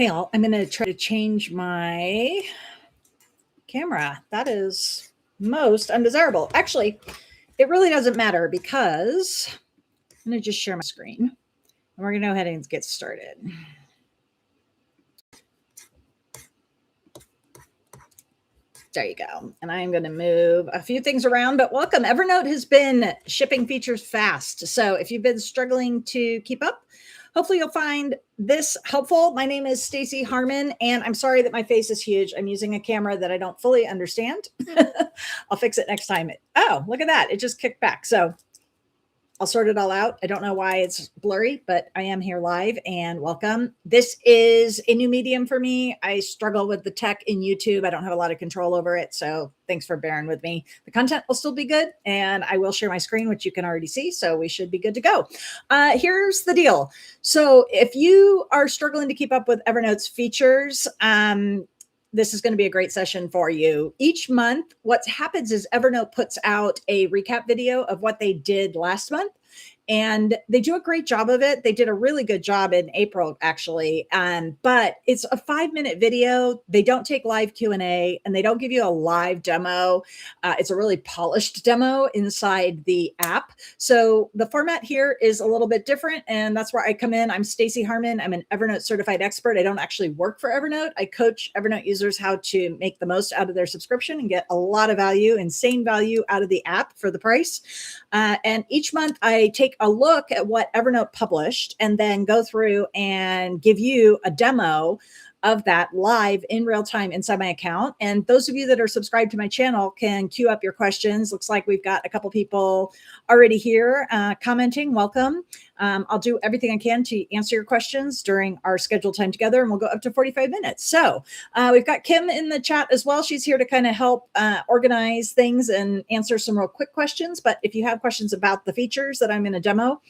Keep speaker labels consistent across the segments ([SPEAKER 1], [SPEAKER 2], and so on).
[SPEAKER 1] Okay, I'm going to try to change my camera. That is most undesirable. Actually, it really doesn't matter because I'm going to just share my screen and we're going to go ahead and get started. There you go. And I'm going to move a few things around, but welcome. Evernote has been shipping features fast. So if you've been struggling to keep up, hopefully you'll find this helpful. My name is Stacey Harmon, and I'm sorry that my face is huge. I'm using a camera that I don't fully understand. I'll fix it next time. Oh, look at that. It just kicked back. So I'll sort it all out. I don't know why it's blurry, but I am here live and welcome. This is a new medium for me. I struggle with the tech in YouTube. I don't have a lot of control over it. So thanks for bearing with me. The content will still be good and I will share my screen, which you can already see. So we should be good to go. Here's the deal. So if you are struggling to keep up with Evernote's features, this is going to be a great session for you. Each month, what happens is Evernote puts out a recap video of what they did last month. And they do a great job of it. They did a really good job in April, actually. But it's a 5-minute video. They don't take live Q&A and they don't give you a live demo. It's a really polished demo inside the app. So the format here is a little bit different. And that's where I come in. I'm Stacey Harmon. I'm an Evernote certified expert. I don't actually work for Evernote. I coach Evernote users how to make the most out of their subscription and get a lot of value, insane value out of the app for the price. And each month I take a look at what Evernote published and then go through and give you a demo of that live in real time inside my account. And those of you that are subscribed to my channel can queue up your questions. Looks like we've got a couple people already here commenting. Welcome. I'll do everything I can to answer your questions during our scheduled time together, and we'll go up to 45 minutes. So we've got Kim in the chat as well. She's here to kind of help organize things and answer some real quick questions. But if you have questions about the features that I'm going to demo,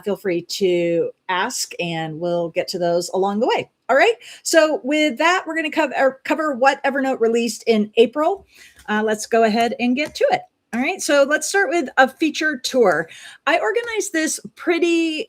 [SPEAKER 1] feel free to ask and we'll get to those along the way. All right. So with that, we're going to cover what Evernote released in April. Let's go ahead and get to it. All right, so let's start with a feature tour. I organized this pretty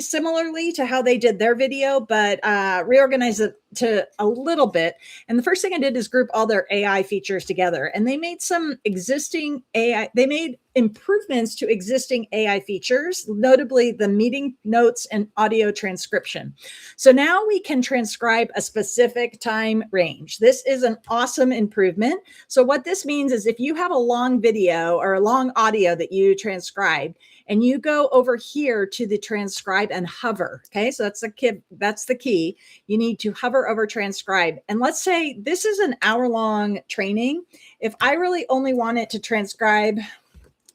[SPEAKER 1] similarly to how they did their video, but reorganized it to a little bit. And the first thing I did is group all their AI features together. And they made some existing AI, they made improvements to existing AI features, notably the meeting notes and audio transcription. So now we can transcribe a specific time range. This is an awesome improvement. So what this means is if you have a long video or a long audio that you transcribe, and you go over here to the transcribe and hover. Okay, so that's the key. You need to hover over transcribe. And let's say this is an hour-long training. If I really only want it to transcribe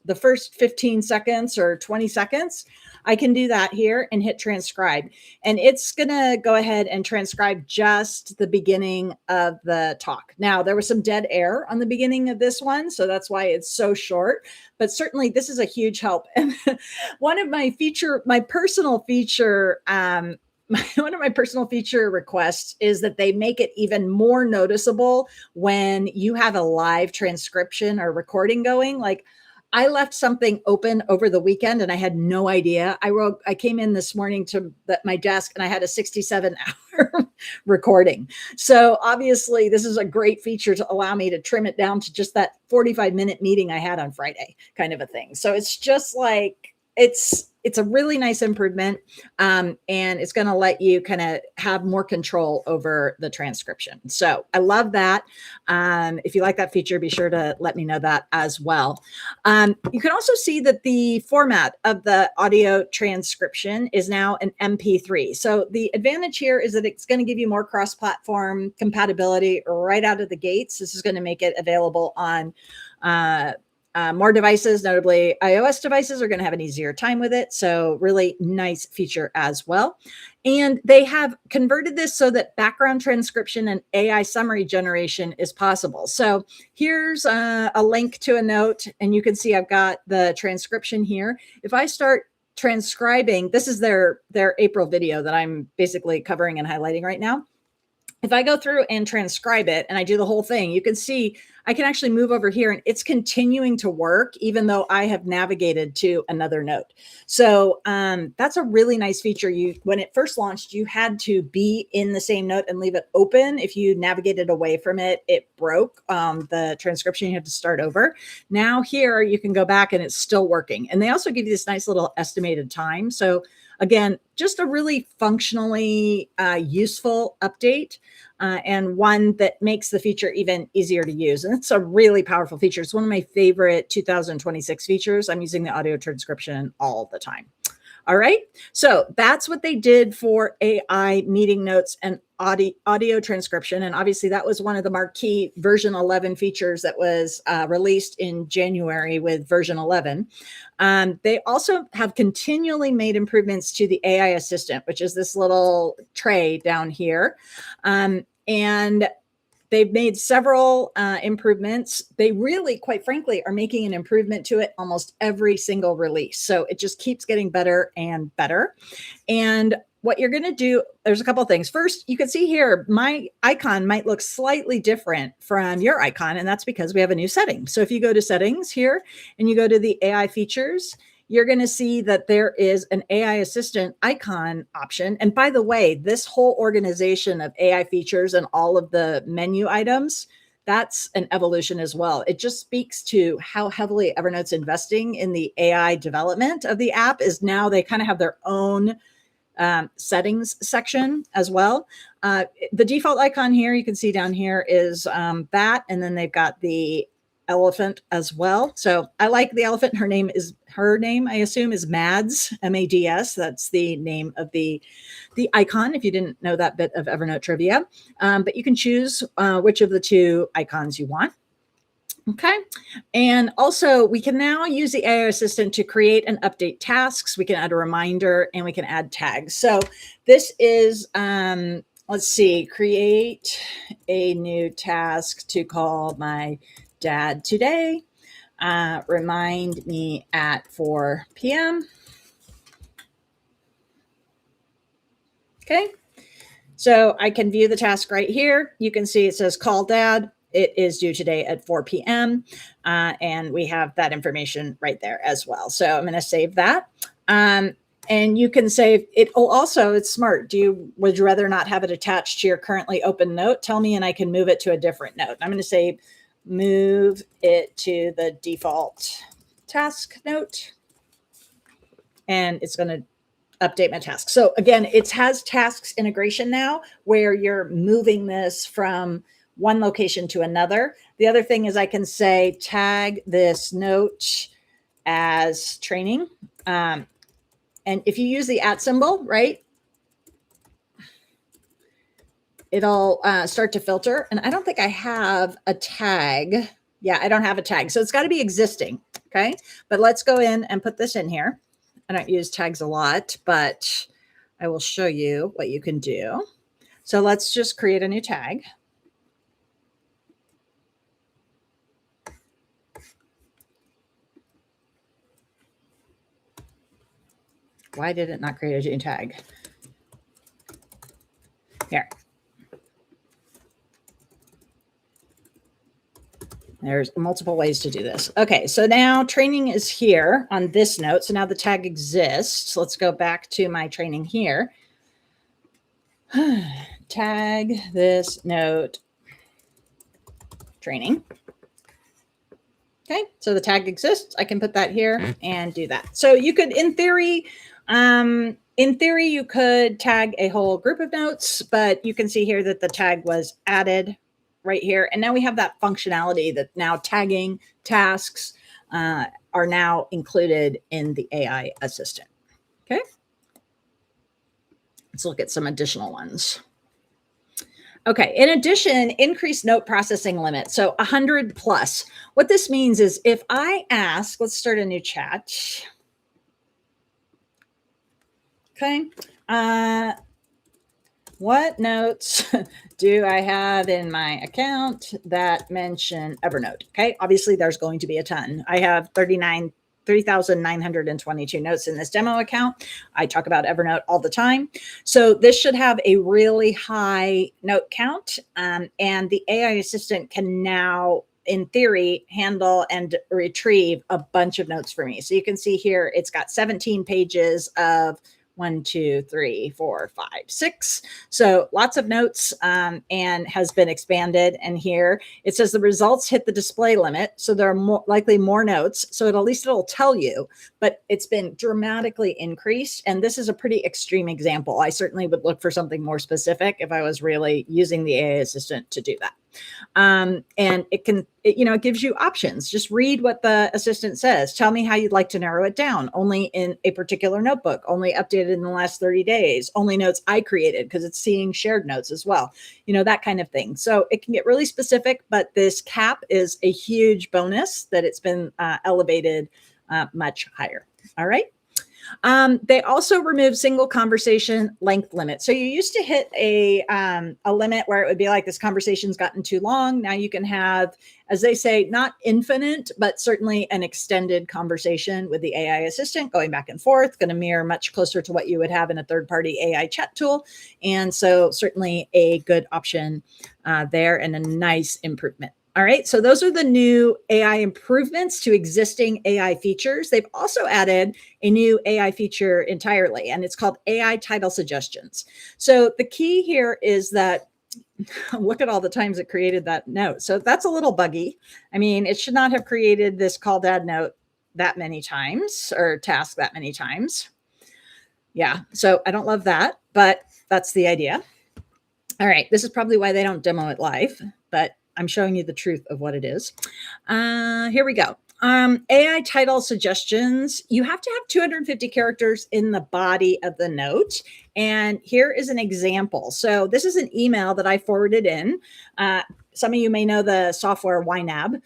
[SPEAKER 1] the first 15 seconds or 20 seconds, I can do that here and hit transcribe. And it's going to go ahead and transcribe just the beginning of the talk. Now, there was some dead air on the beginning of this one, so that's why it's so short. But certainly this is a huge help. And one of my personal feature requests is that they make it even more noticeable when you have a live transcription or recording going. Like, I left something open over the weekend and I had no idea. I came in this morning to my desk and I had a 67-hour recording. So obviously this is a great feature to allow me to trim it down to just that 45-minute meeting I had on Friday kind of a thing. So it's just like, it's a really nice improvement, and it's going to let you kind of have more control over the transcription. So I love that. If you like that feature, be sure to let me know that as well. You can also see that the format of the audio transcription is now an MP3. So the advantage here is that it's going to give you more cross-platform compatibility right out of the gates. This is going to make it available on more devices, notably iOS devices, are going to have an easier time with it. So really nice feature as well. And they have converted this so that background transcription and AI summary generation is possible. So here's a link to a note, and you can see I've got the transcription here. If I start transcribing, this is their April video that I'm basically covering and highlighting right now. if I go through and transcribe it and I do the whole thing, you can see I can actually move over here and it's continuing to work even though I have navigated to another note. So that's a really nice feature. When it first launched, you had to be in the same note and leave it open. If you navigated away from it, it broke the transcription. You had to start over. Now here you can go back and it's still working. And they also give you this nice little estimated time. So again, just a really functionally useful update and one that makes the feature even easier to use. And it's a really powerful feature. It's one of my favorite 2026 features. I'm using the audio transcription all the time. All right. So that's what they did for AI meeting notes and audio transcription. And obviously that was one of the marquee version 11 features that was released in January with version 11. They also have continually made improvements to the AI assistant, which is this little tray down here. And they've made several improvements. They really, quite frankly, are making an improvement to it almost every single release. So it just keeps getting better and better. And what you're going to do, there's a couple of things. First, you can see here, my icon might look slightly different from your icon, and that's because we have a new setting. So if you go to settings here and you go to the AI features, you're going to see that there is an AI assistant icon option. And by the way, this whole organization of AI features and all of the menu items, that's an evolution as well. It just speaks to how heavily Evernote's investing in the AI development of the app. Is now they kind of have their own settings section as well. The default icon here, you can see down here is that, and then they've got the elephant as well. So I like the elephant. Her name, I assume, is Mads, M-A-D-S. That's the name of the icon, if you didn't know that bit of Evernote trivia. But you can choose which of the two icons you want. Okay. And also we can now use the AI assistant to create and update tasks. We can add a reminder and we can add tags. So this is, let's see, create a new task to call my dad today. Remind me at 4 p.m. Okay. So I can view the task right here. You can see it says call dad. It is due today at 4 p.m. And we have that information right there as well. So I'm going to save that. And you can save it. Oh, also, it's smart. Would you rather not have it attached to your currently open note? Tell me and I can move it to a different note. I'm going to say move it to the default task note. And it's going to update my task. So again, it has tasks integration now where you're moving this from one location to another. The other thing is I can say tag this note as training. And if you use the @ symbol, right, it'll start to filter. And I don't think I have a tag. Yeah, I don't have a tag. So it's got to be existing. Okay. But let's go in and put this in here. I don't use tags a lot, but I will show you what you can do. So let's just create a new tag. Why did it not create a new tag? Here. There's multiple ways to do this. Okay, so now training is here on this note. So now the tag exists. Let's go back to my training here. Tag this note training. Okay, so the tag exists. I can put that here and do that. So you could, in theory, you could tag a whole group of notes, but you can see here that the tag was added right here. And now we have that functionality that now tagging tasks are now included in the AI assistant. Okay. Let's look at some additional ones. Okay. In addition, increased note processing limit. So 100 plus. What this means is if I ask, let's start a new chat. Okay. What notes do I have in my account that mention Evernote? Okay. Obviously there's going to be a ton. I have 39 3,922 notes in this demo account. I talk about Evernote all the time. So this should have a really high note count. And the AI assistant can now, in theory, handle and retrieve a bunch of notes for me. So you can see here, it's got 17 pages of 1, 2, 3, 4, 5, 6. So lots of notes, and has been expanded. And here it says the results hit the display limit. So there are likely more notes. So at least it'll tell you, but it's been dramatically increased. And this is a pretty extreme example. I certainly would look for something more specific if I was really using the AI assistant to do that. And it gives you options. Just read what the assistant says. Tell me how you'd like to narrow it down. Only in a particular notebook, only updated in the last 30 days, only notes I created, because it's seeing shared notes as well, that kind of thing. So it can get really specific, but this cap is a huge bonus that it's been elevated much higher. All right. They also remove single conversation length limit. So you used to hit a limit where it would be like, this conversation's gotten too long. Now you can have, as they say, not infinite, but certainly an extended conversation with the AI assistant, going back and forth, going to mirror much closer to what you would have in a third-party AI chat tool. And so certainly a good option there, and a nice improvement. All right, so those are the new AI improvements to existing AI features. They've also added a new AI feature entirely, and it's called AI title suggestions. So the key here is that, look at all the times it created that note. So that's a little buggy. I mean, it should not have created this call to add note that many times, or task that many times. Yeah, so I don't love that, but that's the idea. All right, this is probably why they don't demo it live, but I'm showing you the truth of what it is. Here we go. AI title suggestions. You have to have 250 characters in the body of the note. And here is an example. So this is an email that I forwarded in. Some of you may know the software YNAB.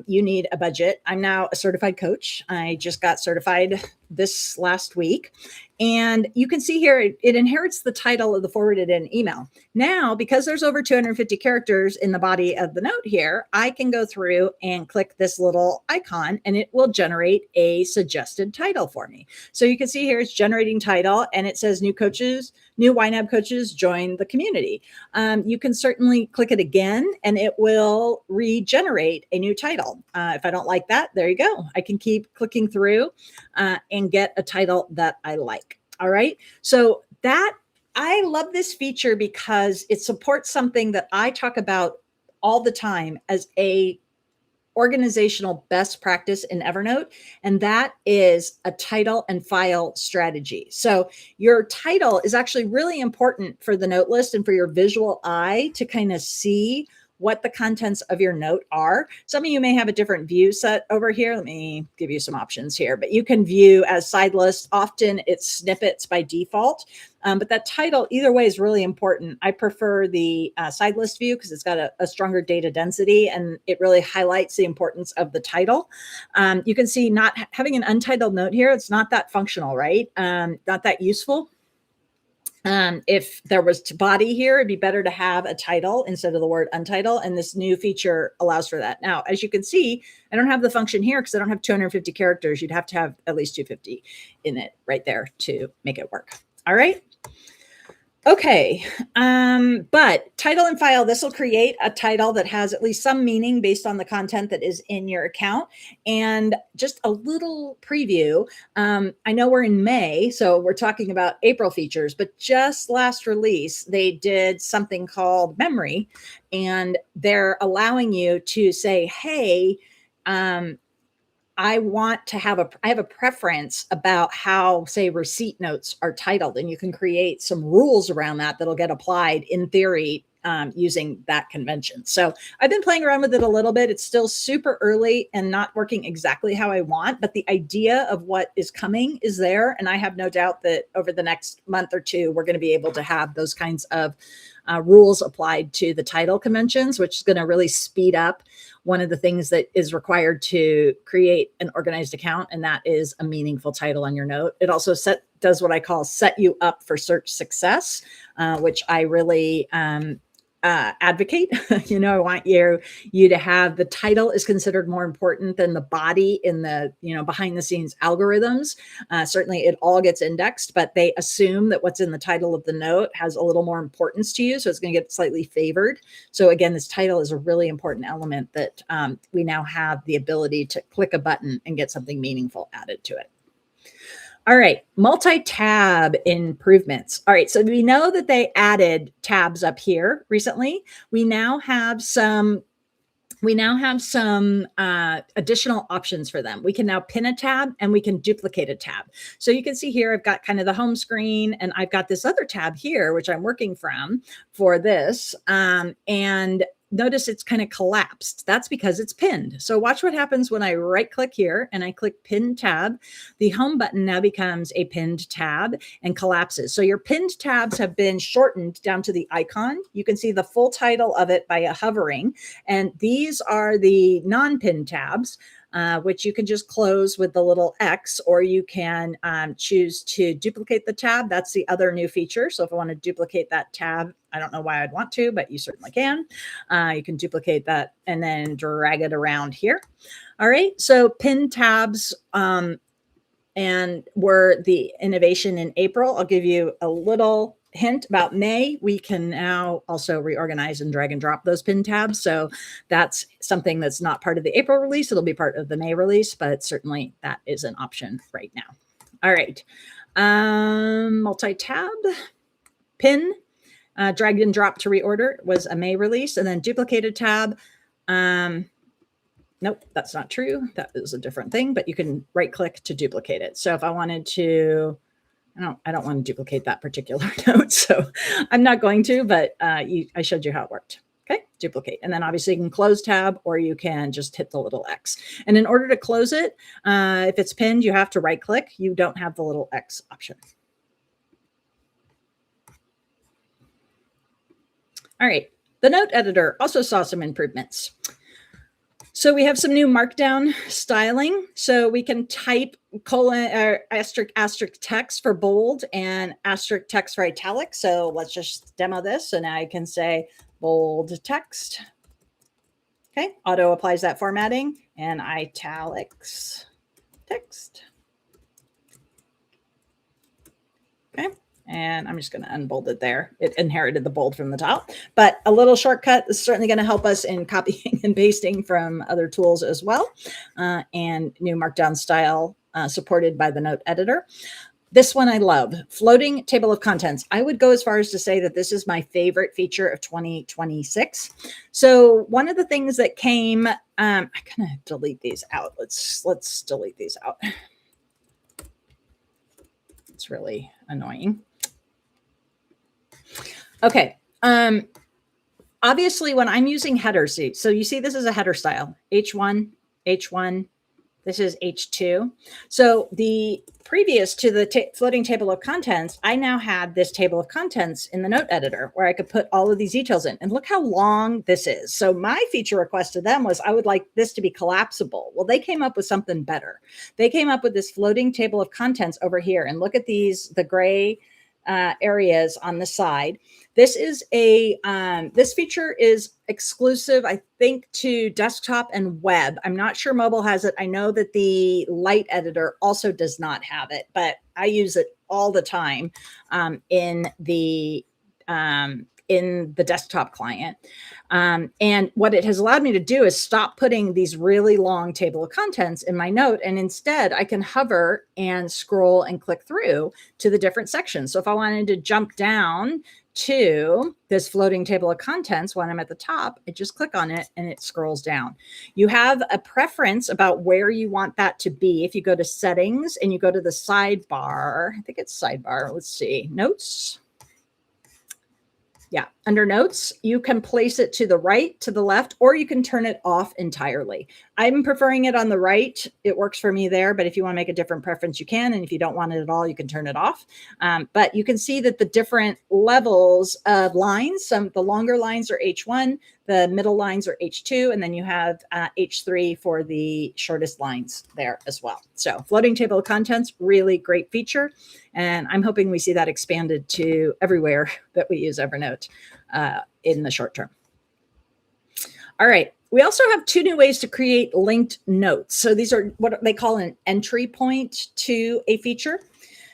[SPEAKER 1] You need a budget. I'm now a certified coach. I just got certified this last week. And you can see here, it inherits the title of the forwarded in email. Now, because there's over 250 characters in the body of the note here, I can go through and click this little icon, and it will generate a suggested title for me. So you can see here, it's generating title, and it says new YNAB coaches join the community. You can certainly click it again, and it will regenerate a new title. If I don't like that, there you go. I can keep clicking through and get a title that I like. All right. So I love this feature because it supports something that I talk about all the time as a organizational best practice in Evernote, and that is a title and file strategy. So your title is actually really important for the note list and for your visual eye to kind of see what the contents of your note are. Some of you may have a different view set over here. Let me give you some options here, but you can view as side list. Often it's snippets by default, but that title either way is really important. I prefer the side list view because it's got a stronger data density, and it really highlights the importance of the title. You can see not having an untitled note here, it's not that functional, right? Not that useful. If there was body here, it'd be better to have a title instead of the word untitled. And this new feature allows for that. Now, as you can see, I don't have the function here because I don't have 250 characters. You'd have to have at least 250 in it right there to make it work. All right. Okay. But title and file, this will create a title that has at least some meaning based on the content that is in your account. And just a little preview. I know we're in May, so we're talking about April features, but just last release, they did something called memory, and they're allowing you to say, hey, I have a preference about how, say, receipt notes are titled, and you can create some rules around that that'll get applied in theory using that convention. So I've been playing around with it a little bit. It's still super early and not working exactly how I want, but the idea of what is coming is there. And I have no doubt that over the next month or two, we're going to be able to have those kinds of rules applied to the title conventions, which is going to really speed up one of the things that is required to create an organized account, and that is a meaningful title on your note. It also does what I call set you up for search success, which I really advocate. I want you to have the title is considered more important than the body in the behind the scenes algorithms. Certainly, it all gets indexed, but they assume that what's in the title of the note has a little more importance to you, so it's going to get slightly favored. So again, this title is a really important element that we now have the ability to click a button and get something meaningful added to it. All right, multi-tab improvements. All right, so we know that they added tabs up here recently. We now have some additional options for them. We can now pin a tab and we can duplicate a tab. So you can see here, I've got kind of the home screen and I've got this other tab here, which I'm working from for this. And notice it's kind of collapsed. That's because it's pinned. So watch what happens when I right click here and I click pin tab. The home button now becomes a pinned tab and collapses. So your pinned tabs have been shortened down to the icon. You can see the full title of it by hovering. And these are the non-pinned tabs, which you can just close with the little X, or you can choose to duplicate the tab. That's the other new feature. So if I want to duplicate that tab, I don't know why I'd want to, but you certainly can. You can duplicate that and then drag it around here. All right, so pin tabs and were the innovation in April. I'll give you a little hint about May. We can now also reorganize and drag and drop those pin tabs. So that's something that's not part of the April release. It'll be part of the May release, but certainly that is an option right now. All right. Multi-tab, pin, drag and drop to reorder was a May release, and then duplicated tab. Nope, that's not true. That is a different thing, but you can right click to duplicate it. So if I wanted to, I don't want to duplicate that particular note, so I'm not going to, but I showed you how it worked. Okay, duplicate. And then obviously you can close tab, or you can just hit the little X. And in order to close it, if it's pinned, you have to right click. You don't have the little X option. All right, the note editor also saw some improvements. So we have some new markdown styling. So we can type colon or asterisk text for bold and asterisk text for italic. So let's just demo this. So now I can say bold text. Okay, auto applies that formatting, and italics text. Okay. And I'm just going to unbold it there. It inherited the bold from the top, but a little shortcut is certainly going to help us in copying and pasting from other tools as well. And new markdown style supported by the note editor. This one I love, floating table of contents. I would go as far as to say that this is my favorite feature of 2026. So one of the things that came, I'm going to delete these out. Let's delete these out. It's really annoying. Okay. Obviously, when I'm using headers, so you see this is a header style, H1, H1, this is H2. So the previous to the floating table of contents, I now had this table of contents in the note editor where I could put all of these details in. And look how long this is. So my feature request to them was I would like this to be collapsible. Well, they came up with something better. They came up with this floating table of contents over here. And look at these, the gray areas on the side. This is this feature is exclusive, I think, to desktop and web. I'm not sure mobile has it. I know that the light editor also does not have it, but I use it all the time in the desktop client. And what it has allowed me to do is stop putting these really long table of contents in my note. And instead I can hover and scroll and click through to the different sections. So if I wanted to jump down to this floating table of contents when I'm at the top, I just click on it and it scrolls down. You have a preference about where you want that to be. If you go to settings and you go to the sidebar, I think it's sidebar. Let's see, notes. Yeah, under notes, you can place it to the right, to the left, or you can turn it off entirely. I'm preferring it on the right. It works for me there, but if you want to make a different preference, you can. And if you don't want it at all, you can turn it off. But you can see that the different levels of lines, the longer lines are H1, the middle lines are H2, and then you have H3 for the shortest lines there as well. So floating table of contents, really great feature. And I'm hoping we see that expanded to everywhere that we use Evernote in the short term. All right. We also have 2 new ways to create linked notes. So these are what they call an entry point to a feature.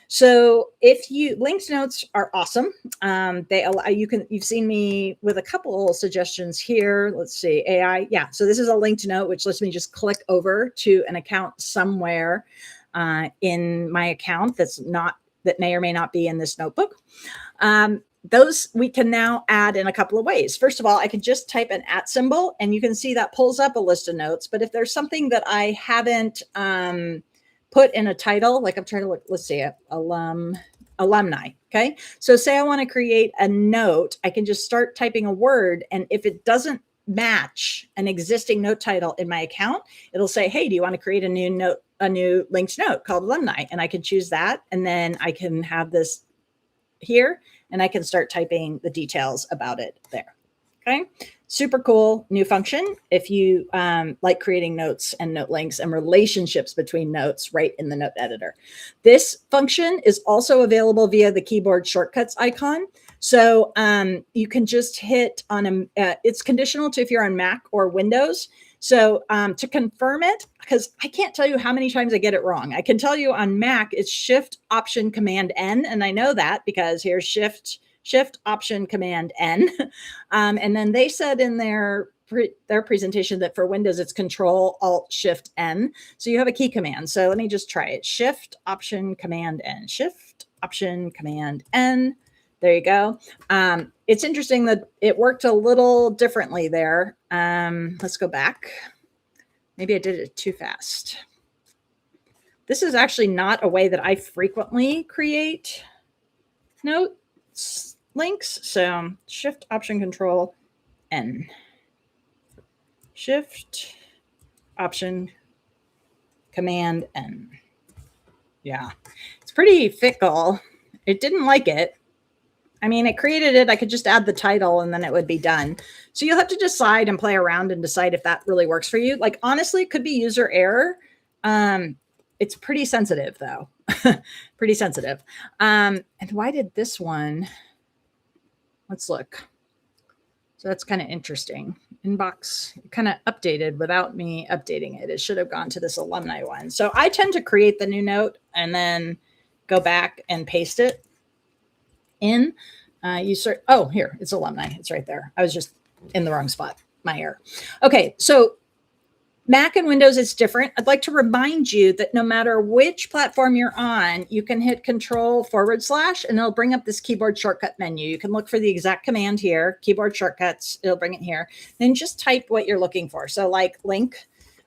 [SPEAKER 1] So if you linked notes are awesome. They allow you've seen me with a couple suggestions here. Let's see, AI. Yeah. So this is a linked note, which lets me just click over to an account somewhere in my account that may or may not be in this notebook. Those we can now add in a couple of ways. First of all, I could just type an @ symbol and you can see that pulls up a list of notes. But if there's something that I haven't put in a title, like I'm trying to look, let's see, alumni. Okay. So say I want to create a note, I can just start typing a word. And if it doesn't match an existing note title in my account, it'll say, hey, do you want to create a new note, a new linked note called alumni? And I can choose that. And then I can have this here and I can start typing the details about it there. Okay. Super cool new function if you like creating notes and note links and relationships between notes right in the note editor. This function is also available via the keyboard shortcuts icon. So you can just hit on it's conditional to if you're on Mac or Windows. So to confirm it, because I can't tell you how many times I get it wrong. I can tell you on Mac, it's Shift Option Command N. And I know that because here's Shift Option Command N. And then they said in their presentation that for Windows, it's Control Alt Shift N. So you have a key command. So let me just try it. Shift Option Command N. Shift Option Command N. There you go. It's interesting that it worked a little differently there. Let's go back. Maybe I did it too fast. This is actually not a way that I frequently create notes links. So Shift Option Control N. Shift Option Command N. Yeah, it's pretty fickle. It didn't like it. I mean, it created it. I could just add the title and then it would be done. So you'll have to decide and play around and decide if that really works for you. Like, honestly, it could be user error. It's pretty sensitive, though. Pretty sensitive. And why did this one? Let's look. So that's kind of interesting. Inbox kind of updated without me updating it. It should have gone to this alumni one. So I tend to create the new note and then go back and paste it in. Oh, here, it's alumni. It's right there. I was just in the wrong spot. My error. Okay, so Mac and Windows, it's different. I'd like to remind you that no matter which platform you're on, you can hit Control / and it'll bring up this keyboard shortcut menu. You can look for the exact command here, keyboard shortcuts. It'll bring it here. Then just type what you're looking for. So like link,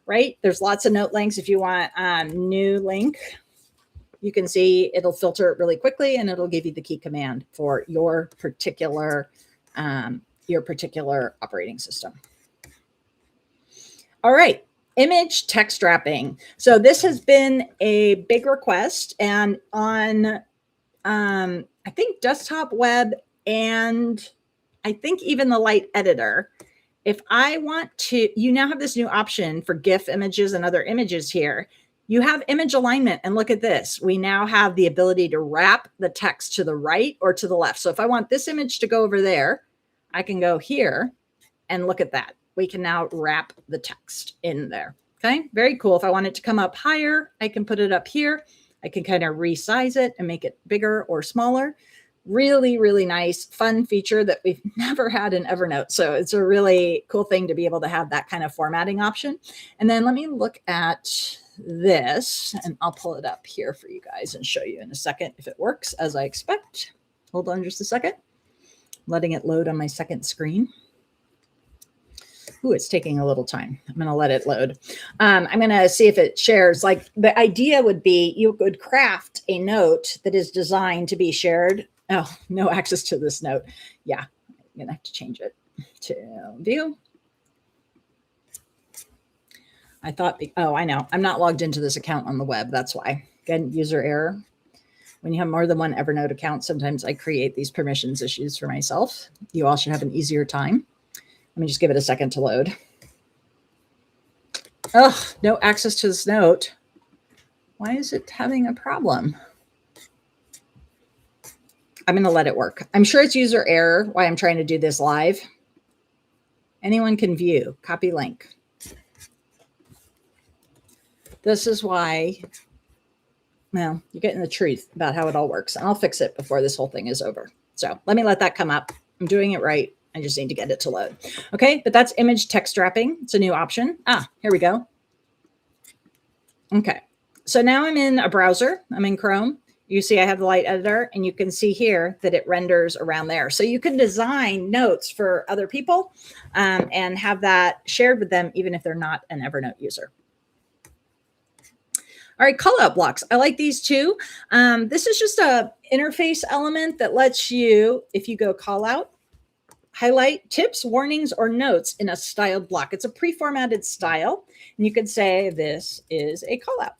[SPEAKER 1] right? There's lots of note links. If you want new link, you can see it'll filter it really quickly and it'll give you the key command for your particular operating system. All right. Image text wrapping. So this has been a big request, and on I think desktop, web, and I think even the light editor, if I want to, you now have this new option for GIF images and other images here. You have image alignment, and look at this. We now have the ability to wrap the text to the right or to the left. So if I want this image to go over there, I can go here and look at that. We can now wrap the text in there. Okay, very cool. If I want it to come up higher, I can put it up here. I can kind of resize it and make it bigger or smaller. Really, really nice, fun feature that we've never had in Evernote. So it's a really cool thing to be able to have that kind of formatting option. And then let me look at this, and I'll pull it up here for you guys and show you in a second if it works as I expect. Hold on just a second. Letting it load on my second screen. Ooh, it's taking a little time. I'm going to let it load. I'm going to see if it shares. Like, the idea would be you would craft a note that is designed to be shared. Oh, no access to this note. Yeah, I'm going to have to change it to view. I thought, oh, I know. I'm not logged into this account on the web. That's why. Again, user error. When you have more than one Evernote account, sometimes I create these permissions issues for myself. You all should have an easier time. Let me just give it a second to load. Oh, no access to this note. Why is it having a problem? I'm going to let it work. I'm sure it's user error why I'm trying to do this live. Anyone can view, copy link. This is why, well, you're getting the truth about how it all works. And I'll fix it before this whole thing is over. So let me let that come up. I'm doing it right. I just need to get it to load. Okay, but that's image text wrapping. It's a new option. Here we go. Okay, so now I'm in a browser. I'm in Chrome. You see I have the light editor, and you can see here that it renders around there. So you can design notes for other people and have that shared with them, even if they're not an Evernote user. All right, callout blocks. I like these too. This is just a interface element that lets you, if you go callout, highlight tips, warnings, or notes in a styled block. It's a pre-formatted style, and you could say this is a callout.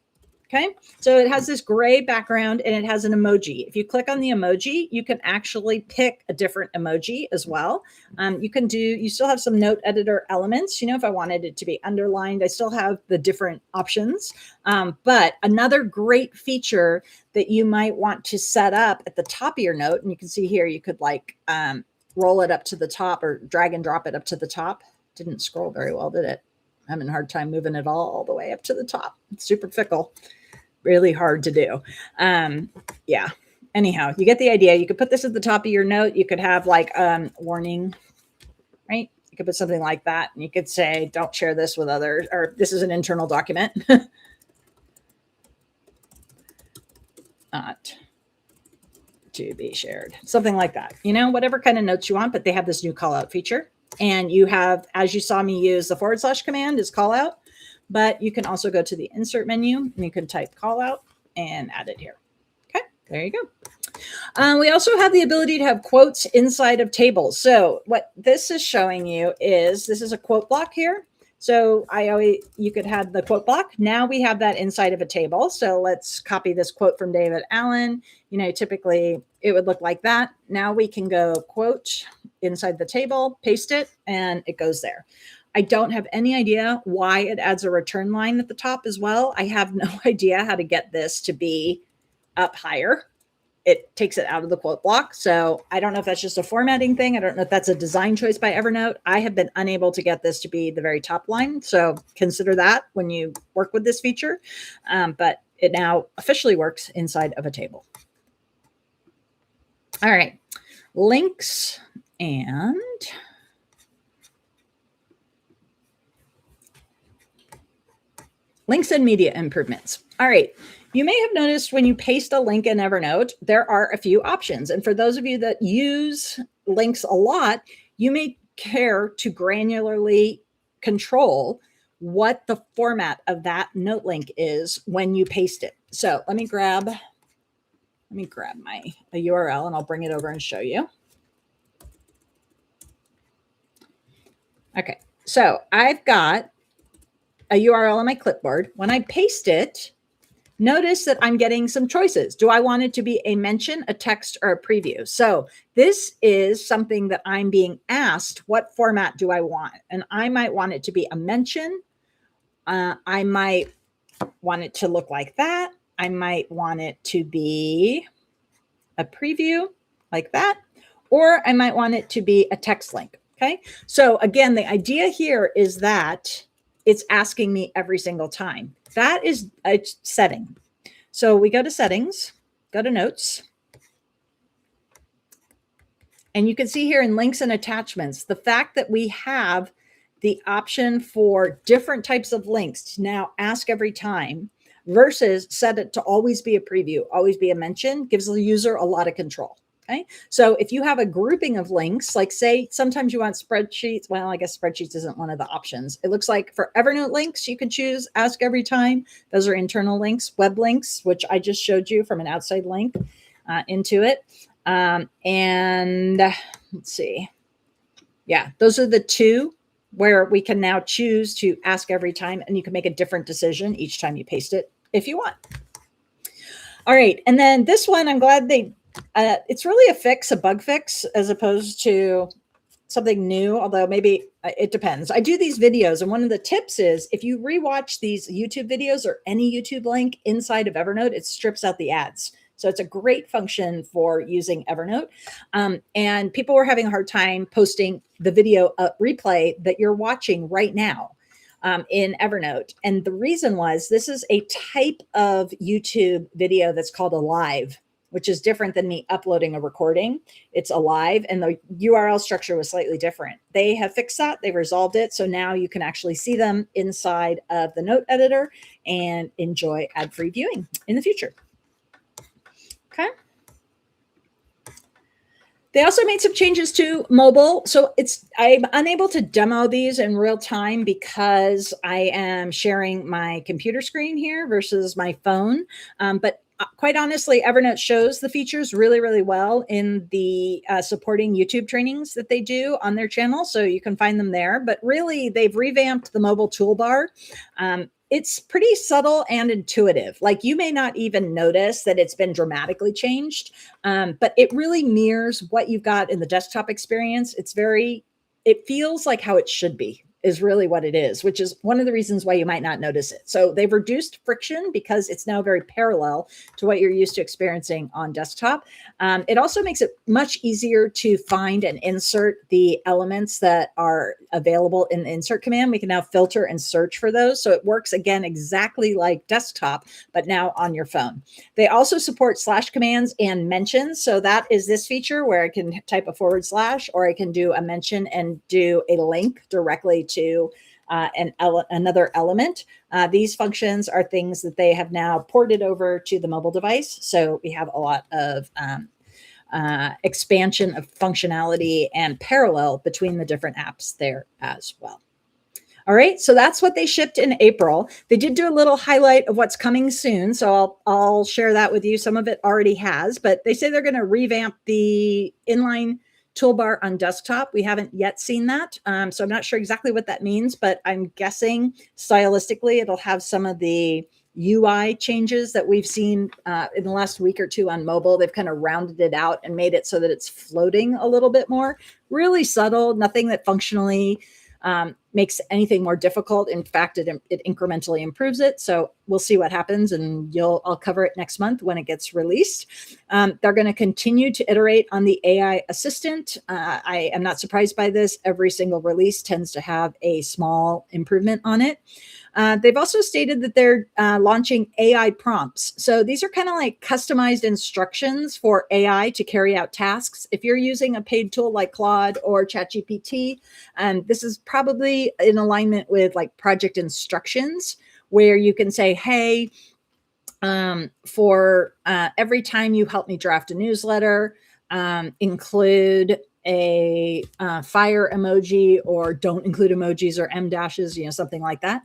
[SPEAKER 1] Okay, so it has this gray background and it has an emoji. If you click on the emoji, you can actually pick a different emoji as well. You still have some note editor elements. You know, if I wanted it to be underlined, I still have the different options. But another great feature that you might want to set up at the top of your note, and you can see here, you could like roll it up to the top or drag and drop it up to the top. Didn't scroll very well, did it? I'm having a hard time moving it all the way up to the top. It's super fickle. Really hard to do. Yeah. Anyhow, you get the idea. You could put this at the top of your note. You could have like warning, right? You could put something like that, and you could say, don't share this with others, or this is an internal document. Not to be shared. Something like that. You know, whatever kind of notes you want, but they have this new callout feature. And you have, as you saw me use the / command is callout. But you can also go to the insert menu and you can type callout and add it here. Okay, there you go. We also have the ability to have quotes inside of tables. So what this is showing you is this is a quote block here. So you could have the quote block. Now we have that inside of a table. So let's copy this quote from David Allen. You know, typically it would look like that. Now we can go quote inside the table, paste it, and it goes there. I don't have any idea why it adds a return line at the top as well. I have no idea how to get this to be up higher. It takes it out of the quote block. So I don't know if that's just a formatting thing. I don't know if that's a design choice by Evernote. I have been unable to get this to be the very top line. So consider that when you work with this feature. But it now officially works inside of a table. All right, links and links and media improvements. All right. You may have noticed when you paste a link in Evernote, there are a few options. And for those of you that use links a lot, you may care to granularly control what the format of that note link is when you paste it. So let me grab a URL and I'll bring it over and show you. Okay. So I've got a URL on my clipboard. When I paste it, notice that I'm getting some choices. Do I want it to be a mention, a text, or a preview? So this is something that I'm being asked, what format do I want? And I might want it to be a mention. I might want it to look like that. I might want it to be a preview like that, or I might want it to be a text link. Okay. So again, the idea here is that it's asking me every single time. That is a setting. So we go to settings, go to notes. And you can see here in links and attachments, the fact that we have the option for different types of links to now ask every time versus set it to always be a preview, always be a mention, gives the user a lot of control. Okay. So if you have a grouping of links, like say, sometimes you want spreadsheets. Well, I guess spreadsheets isn't one of the options. It looks like for Evernote links, you can choose ask every time. Those are internal links, web links, which I just showed you from an outside link into it. And let's see. Yeah, those are the two where we can now choose to ask every time, and you can make a different decision each time you paste it if you want. All right. And then this one, I'm glad it's really a fix, a bug fix, as opposed to something new, although maybe it depends. I do these videos, and one of the tips is if you rewatch these YouTube videos or any YouTube link inside of Evernote, it strips out the ads. So it's a great function for using Evernote. And people were having a hard time posting the video replay that you're watching right now in Evernote. And the reason was this is a type of YouTube video that's called a live, which is different than me uploading a recording. It's a live, and the URL structure was slightly different. They have fixed that. They've resolved it. So now you can actually see them inside of the note editor and enjoy ad-free viewing in the future. Okay. They also made some changes to mobile. So I'm unable to demo these in real time because I am sharing my computer screen here versus my phone. But quite honestly, Evernote shows the features really, really well in the supporting YouTube trainings that they do on their channel. So you can find them there. But really, they've revamped the mobile toolbar. It's pretty subtle and intuitive. Like you may not even notice that it's been dramatically changed, but it really mirrors what you've got in the desktop experience. It feels like how it should be is really what it is, which is one of the reasons why you might not notice it. So they've reduced friction because it's now very parallel to what you're used to experiencing on desktop. It also makes it much easier to find and insert the elements that are available in the insert command. We can now filter and search for those. So it works again exactly like desktop, but now on your phone. They also support slash commands and mentions. So that is this feature where I can type a / or I can do a mention and do a link directly to another element. These functions are things that they have now ported over to the mobile device. So we have a lot of expansion of functionality and parallel between the different apps there as well. All right, so that's what they shipped in April. They did do a little highlight of what's coming soon, so I'll share that with you. Some of it already has, but they say they're going to revamp the inline toolbar on desktop. We haven't yet seen that, so I'm not sure exactly what that means, but I'm guessing stylistically it'll have some of the UI changes that we've seen in the last week or two on mobile. They've kind of rounded it out and made it so that it's floating a little bit more. Really subtle, nothing that functionally makes anything more difficult. In fact, it incrementally improves it. So we'll see what happens, and I'll cover it next month when it gets released. They're going to continue to iterate on the AI assistant. I am not surprised by this. Every single release tends to have a small improvement on it. They've also stated that they're launching AI prompts. So these are kind of like customized instructions for AI to carry out tasks. If you're using a paid tool like Claude or ChatGPT, this is probably in alignment with like project instructions where you can say, hey, for every time you help me draft a newsletter, include a fire emoji, or don't include emojis or M dashes, something like that.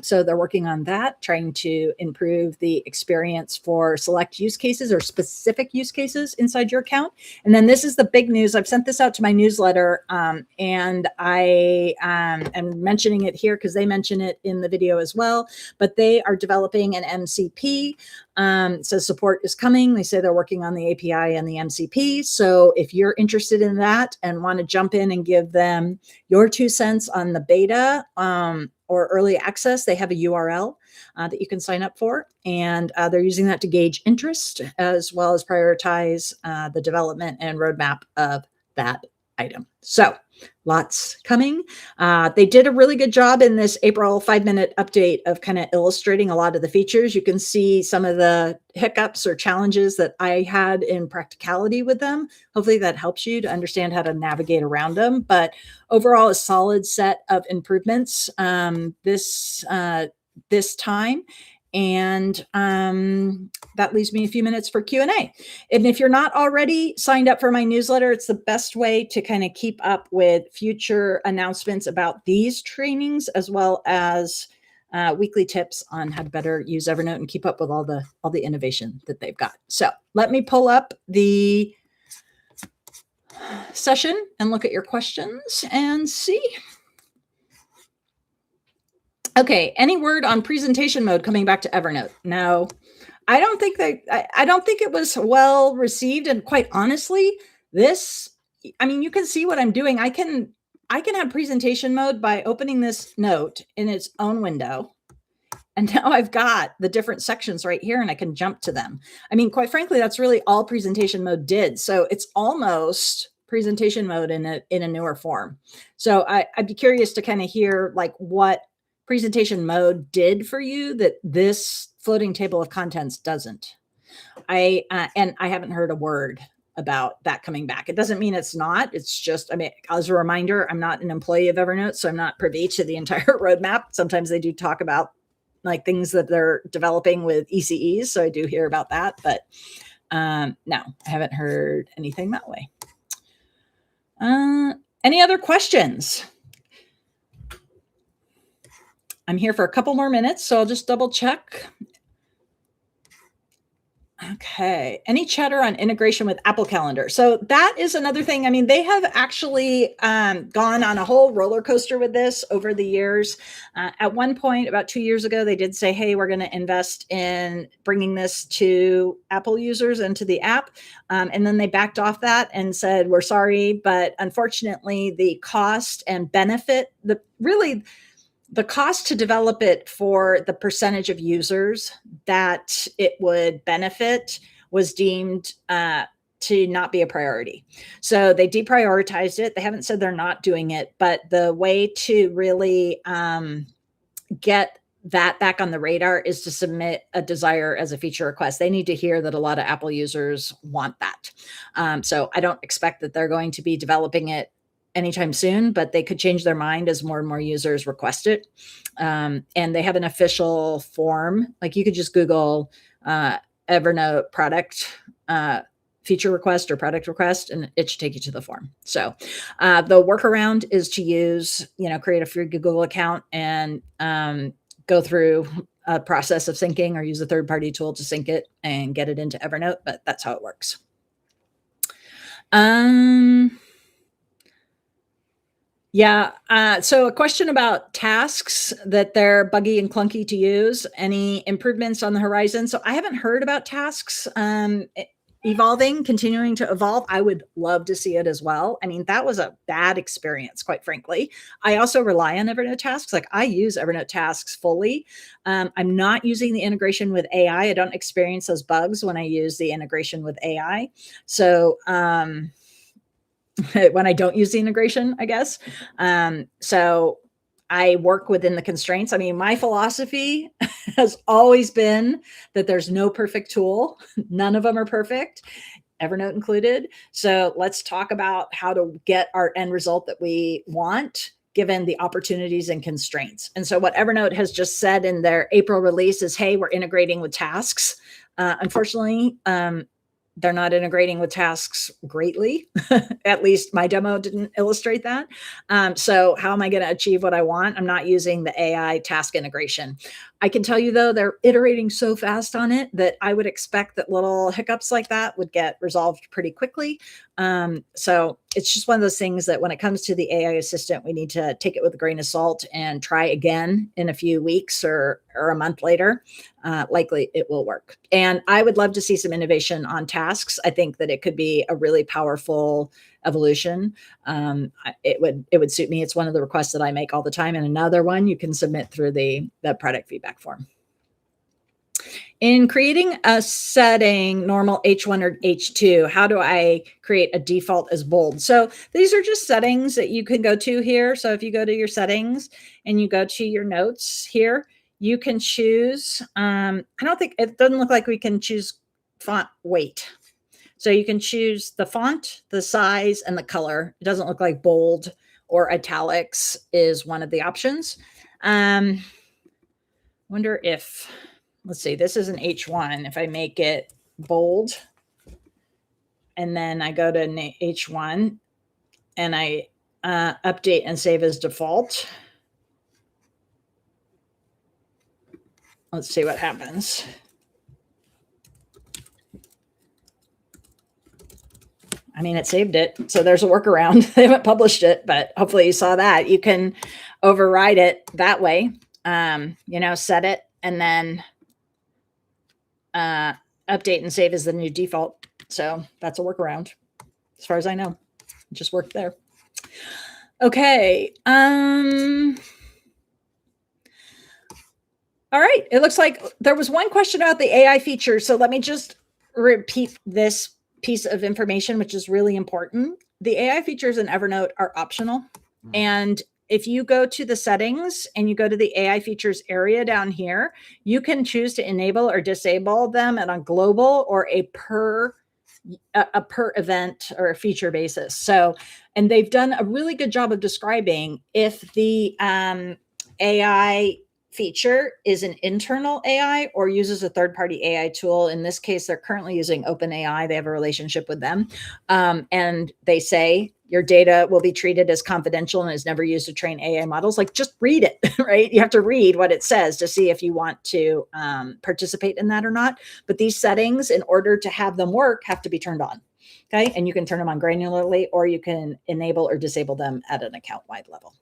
[SPEAKER 1] So they're working on that, trying to improve the experience for select use cases or specific use cases inside your account. And then this is the big news. I've sent this out to my newsletter, and I am mentioning it here because they mention it in the video as well, but they are developing an MCP. So support is coming. They say they're working on the API and the MCP. So if you're interested in that and want to jump in and give them your 2 cents on the beta or early access, they have a URL that you can sign up for. And they're using that to gauge interest as well as prioritize the development and roadmap of that item. So lots coming. They did a really good job in this April 5-minute update of kind of illustrating a lot of the features. You can see some of the hiccups or challenges that I had in practicality with them. Hopefully that helps you to understand how to navigate around them. But overall, a solid set of improvements this time. And that leaves me a few minutes for Q&A. And if you're not already signed up for my newsletter, it's the best way to kind of keep up with future announcements about these trainings, as well as weekly tips on how to better use Evernote and keep up with all the innovation that they've got. So let me pull up the session and look at your questions and see. Okay, any word on presentation mode coming back to Evernote? No, I don't think it was well received. And quite honestly, you can see what I'm doing. I can have presentation mode by opening this note in its own window And now I've got the different sections right here and I can jump to them. I mean, quite frankly, that's really all presentation mode did. So it's almost presentation mode in a newer form. So I'd be curious to kind of hear like what presentation mode did for you that this floating table of contents doesn't. And I haven't heard a word about that coming back. It doesn't mean it's not. It's just, I mean, as a reminder, I'm not an employee of Evernote, so I'm not privy to the entire roadmap. Sometimes they do talk about like things that they're developing with ECEs, so I do hear about that, but no, I haven't heard anything that way. Any other questions? I'm here for a couple more minutes, so I'll just double check. Okay. Any chatter on integration with Apple Calendar? So that is another thing. I mean, they have actually gone on a whole roller coaster with this over the years. At one point, about 2 years ago, they did say, hey, we're going to invest in bringing this to Apple users into the app. And then they backed off that and said, we're sorry, but unfortunately, the cost and benefit, the cost to develop it for the percentage of users that it would benefit was deemed to not be a priority. So they deprioritized it. They haven't said they're not doing it, but the way to really get that back on the radar is to submit a desire as a feature request. They need to hear that a lot of Apple users want that. So I don't expect that they're going to be developing it anytime soon, but they could change their mind as more and more users request it. And they have an official form. Like you could just Google Evernote product feature request or product request, and it should take you to the form. So the workaround is to use, create a free Google account and go through a process of syncing or use a third-party tool to sync it and get it into Evernote, but that's how it works. Yeah. So a question about tasks that they're buggy and clunky to use. Any improvements on the horizon? So I haven't heard about tasks continuing to evolve. I would love to see it as well. I mean, that was a bad experience, quite frankly. I also rely on Evernote tasks. Like I use Evernote tasks fully. I'm not using the integration with AI. I don't experience those bugs when I use the integration with AI. So, when I don't use the integration, I guess. So I work within the constraints. I mean, my philosophy has always been that there's no perfect tool. None of them are perfect, Evernote included. So let's talk about how to get our end result that we want, given the opportunities and constraints. And so what Evernote has just said in their April release is, hey, we're integrating with tasks. Unfortunately, they're not integrating with tasks greatly. At least my demo didn't illustrate that. So how am I going to achieve what I want? I'm not using the AI task integration. I can tell you, though, they're iterating so fast on it that I would expect that little hiccups like that would get resolved pretty quickly. So it's just one of those things that when it comes to the AI assistant, we need to take it with a grain of salt and try again in a few weeks or a month later. Likely it will work. And I would love to see some innovation on tasks. I think that it could be a really powerful evolution. It would suit me. It's one of the requests that I make all the time. And another one you can submit through the product feedback form. In creating a setting, normal H1 or H2, how do I create a default as bold? So these are just settings that you can go to here. So if you go to your settings and you go to your notes here, you can choose, I don't think, it doesn't look like we can choose font weight. So you can choose the font, the size, and the color. It doesn't look like bold or italics is one of the options. Wonder if, let's see, this is an H1. If I make it bold, and then I go to H1, and I update and save as default. Let's see what happens. I mean, it saved it. So there's a workaround. They haven't published it, but hopefully you saw that. You can override it that way, set it and then update and save as the new default. So that's a workaround as far as I know. It just worked there. Okay. All right. It looks like there was one question about the AI feature. So let me just repeat this piece of information, which is really important. The AI features in Evernote are optional. And if you go to the settings and you go to the AI features area down here, you can choose to enable or disable them on a global or a per event or a feature basis. So, and they've done a really good job of describing if the AI feature is an internal AI or uses a third-party AI tool. In this case, they're currently using OpenAI. They have a relationship with them. And they say your data will be treated as confidential and is never used to train AI models. Like, just read it, right? You have to read what it says to see if you want to participate in that or not. But these settings, in order to have them work, have to be turned on. Okay. And you can turn them on granularly, or you can enable or disable them at an account-wide level.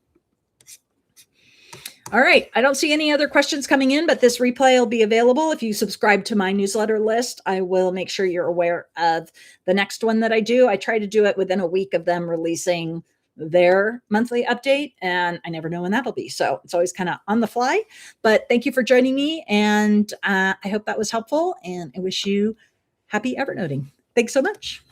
[SPEAKER 1] All right. I don't see any other questions coming in, but this replay will be available. If you subscribe to my newsletter list, I will make sure you're aware of the next one that I do. I try to do it within a week of them releasing their monthly update, and I never know when that'll be. So it's always kind of on the fly. But thank you for joining me, and I hope that was helpful, and I wish you happy Evernoting. Thanks so much.